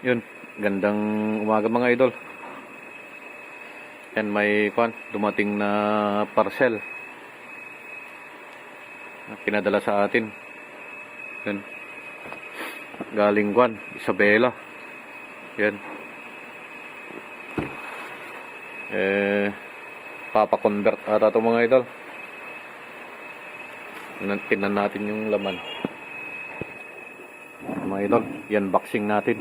Yun, gandang umaga mga idol. Yan, may dumating na parcel na pinadala sa atin. Yan, galing Isabela. Yan. Papa-convert ata ito mga idol. Tingnan natin yung laman. Mga idol, yan boxing natin.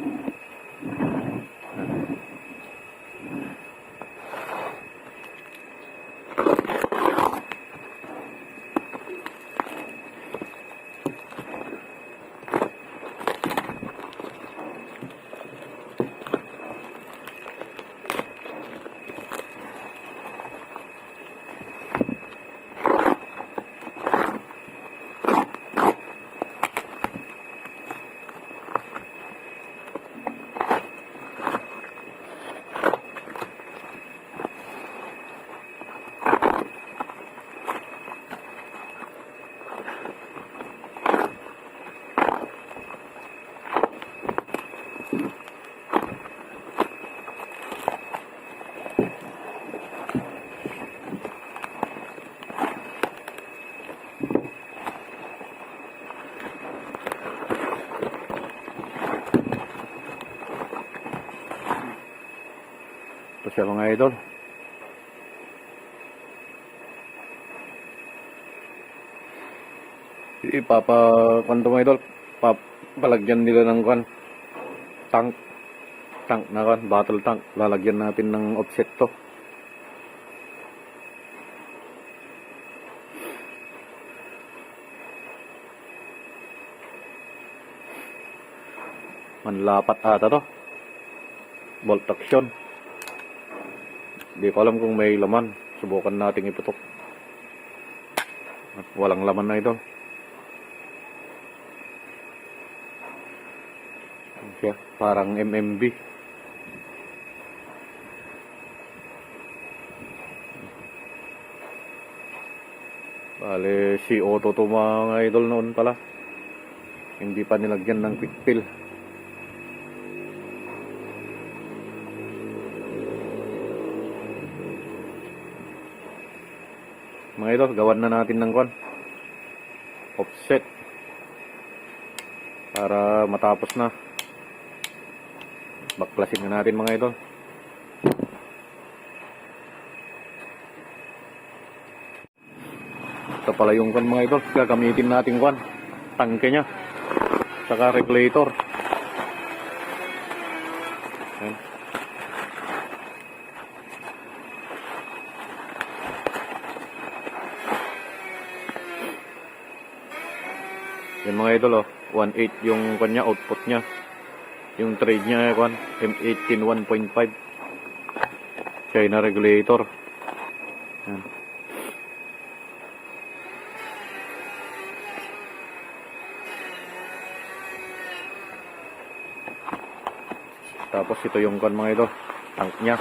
Ito siya mga idol. Ipapakwento mga idol, palagyan nila ng tank na battle tank. Lalagyan natin ng offset to. Manlapat ata to. Bolt action. Hindi ko alam kung may laman. Subukan nating iputok. At walang laman na ito. Siya, parang MMB. Bale, si Otto to mga idol noon pala. Hindi pa nilagyan ng quick fill. Mga idol, gawan na natin ng offset para matapos na. Baklasin na natin mga idol. Ito pala yung mga idol, gagamitin natin tangke nya saka regulator. Ayan. Yan mga idol, 1.8 yung kanya output nya. Yung trade nya M18 1.5 China regulator. Yan. Tapos ito yung mga idol, tank nya.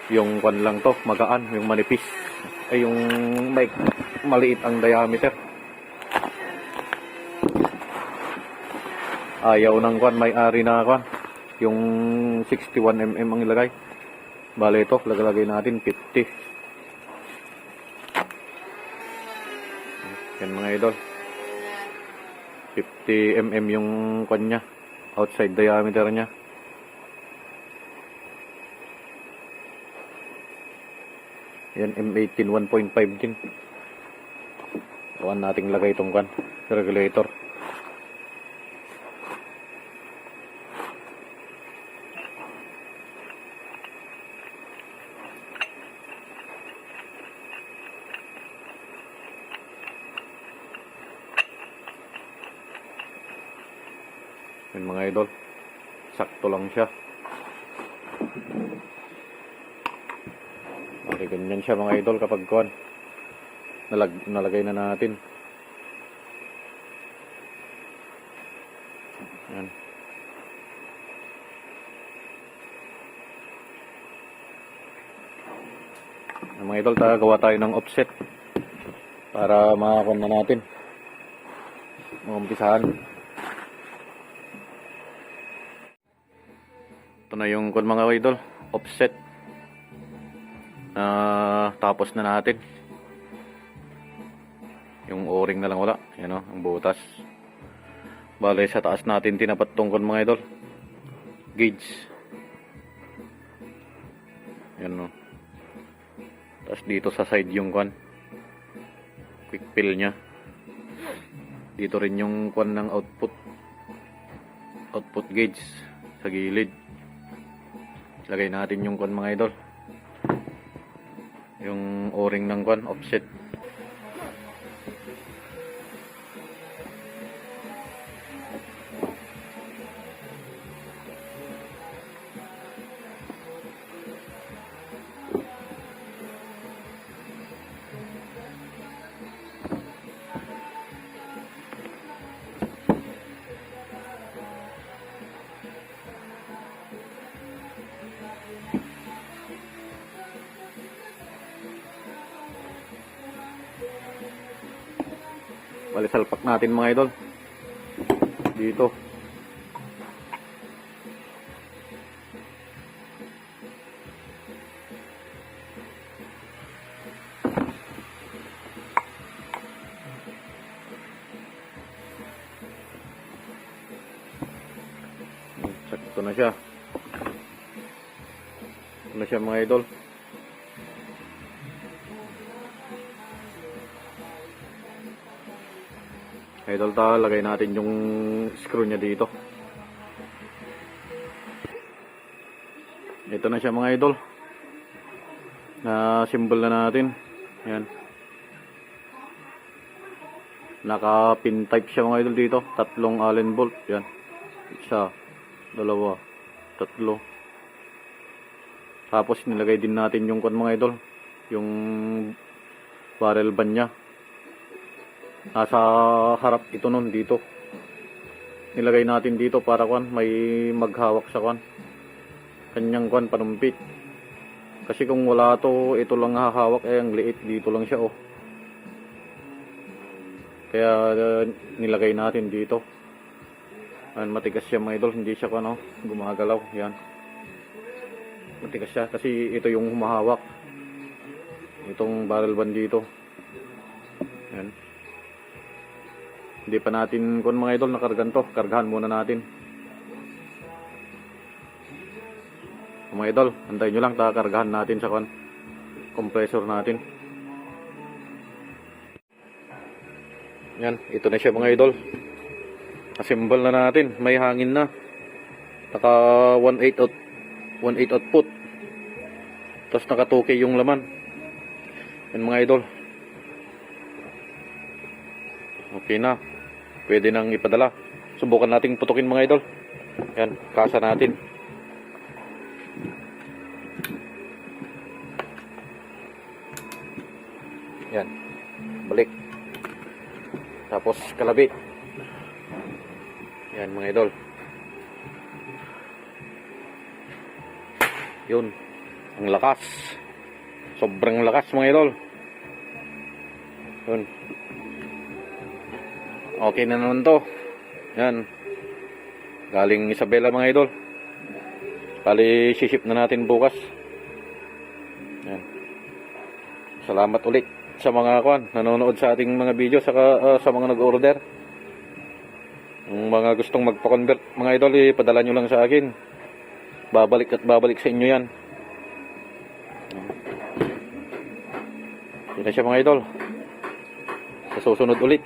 Yung lang to, magaan, yung manipis. Ay yung maliit ang diameter. Ayaw ng may-ari na yung 61mm ang ilagay. Bale ito, lagalagay natin 50. Yan mga idol. 50mm yung nya, outside diameter nya. Yan M18 1.5 din. Kuhan nating lagay itong regulator. Yan mga idol, sakto lang siya. Okay, ganyan siya mga idol kapag nalagay na natin. Yan. Mga idol, gawa tayo ng offset para makakuha na natin. Umpisahan. Ito na yung kwan mga idol, offset. Tapos na natin. Yung o-ring na lang wala. Yan o, ang butas. Bale sa taas natin tinapat tong kwan mga idol. Gauge. Yan o. Tapos dito sa side yung kwan. Quick fill nya. Dito rin yung kwan ng output gauge sa gilid. Lagay natin yung kwan mga idol. Yung o-ring ng kwan, offset. Bali salpak natin mga idol. Dito. Sakto na siya. Ito na siya mga idol. Idol ta, lagay natin yung screw nya dito. Ito na siya mga idol. Na symbol na natin. Yan. Naka pin type siya mga idol dito. 3 Allen bolt. Yan. 1, 2, 3. Tapos nilagay din natin yung kwan mga idol. Yung barrel band nya. Nasa harap ito nun dito. Nilagay natin dito para kwan may maghawak sa kwan. Kanyang kwan panumpit. Kasi kung wala to, ito lang hahawak ang liit dito lang siya oh. Kaya nilagay natin dito. Matigas siya mga idol, hindi siya kwan oh, gumagalaw. Yan. Matigas siya kasi ito yung humahawak. Itong barrel band dito. Yan. Hindi pa natin kung mga idol nakargan to. Kargahan muna natin. Mga idol, antayin nyo lang. Kargahan natin sa compressor natin. Yan, ito na siya mga idol. Assemble na natin. May hangin na. Naka 1/8 output. Tapos naka 2K yung laman. Yan mga idol. Okay na. Pwede nang ipadala. Subukan nating putukin mga idol. Yan, kasa natin. Yan. Balik. Tapos kalabit. Yan mga idol. Yun. Ang lakas. Sobrang lakas mga idol. Yun. Okay na naman to. Yan. Galing Isabela mga idol. Bali siship na natin bukas. Yan. Salamat ulit sa mga nanonood sa ating mga video saka sa mga nag-order. Yung mga gustong magpa-convert mga idol, padala nyo lang sa akin. Babalik at babalik sa inyo yan. Yan na siya mga idol. Sa susunod ulit.